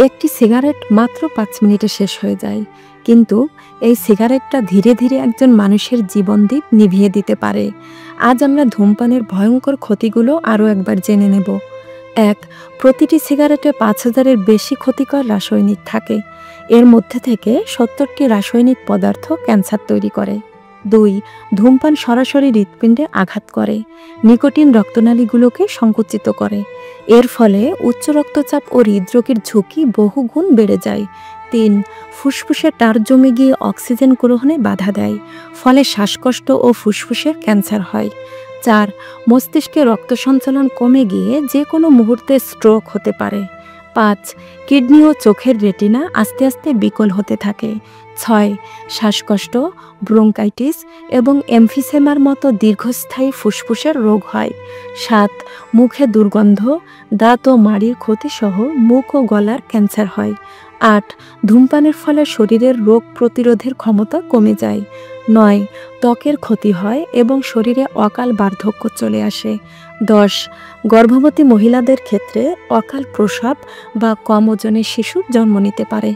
একটি সিগারেট মাত্র 5 মিনিটে শেষ হয়ে যায়, কিন্তু এই সিগারেটটা ধীরে ধীরে একজন মানুষের জীবনদীপ নিভিয়ে দিতে পারে। আজ আমরা ধূমপানের ভয়ঙ্কর ক্ষতিগুলো আরও একবার জেনে নেব। 1. প্রতিটি সিগারেটে 5,000-এর বেশি ক্ষতিকর রাসায়নিক থাকে। এর মধ্যে থেকে 70টি রাসায়নিক পদার্থ ক্যান্সার তৈরি করে। 2. ধূমপান সরাসরি হৃৎপিণ্ডে আঘাত করে। নিকোটিন রক্তনালীগুলোকে সংকুচিত করে। এর ফলে উচ্চ রক্তচাপ ও হৃদরোগের ঝুঁকি বহুগুণ বেড়ে যায়। 3. ফুসফুসে টার জমে গিয়ে অক্সিজেন গ্রহণে বাধা দেয়, ফলে শ্বাসকষ্ট ও ফুসফুসের ক্যান্সার হয়। 4. মস্তিষ্কে রক্ত সঞ্চালন কমে গিয়ে যে কোনো মুহূর্তে স্ট্রোক হতে পারে। 5. কিডনি ও চোখের রেটিনা আস্তে আস্তে বিকল হতে থাকে। 6. শ্বাসকষ্ট, ব্রঙ্কাইটিস এবং এমফিসেমার মতো দীর্ঘস্থায়ী ফুসফুসের রোগ হয়। 7. মুখে দুর্গন্ধ, দাঁত ও মাড়ির ক্ষতিসহ মুখ ও গলার ক্যান্সার হয়। 8. ধূমপানের ফলে শরীরের রোগ প্রতিরোধের ক্ষমতা কমে যায়। 9. ত্বকের ক্ষতি হয় এবং শরীরে অকাল বার্ধক্য চলে আসে। 10. গর্ভবতী মহিলাদের ক্ষেত্রে অকাল প্রসব বা কম ওজনের শিশু জন্ম নিতে পারে।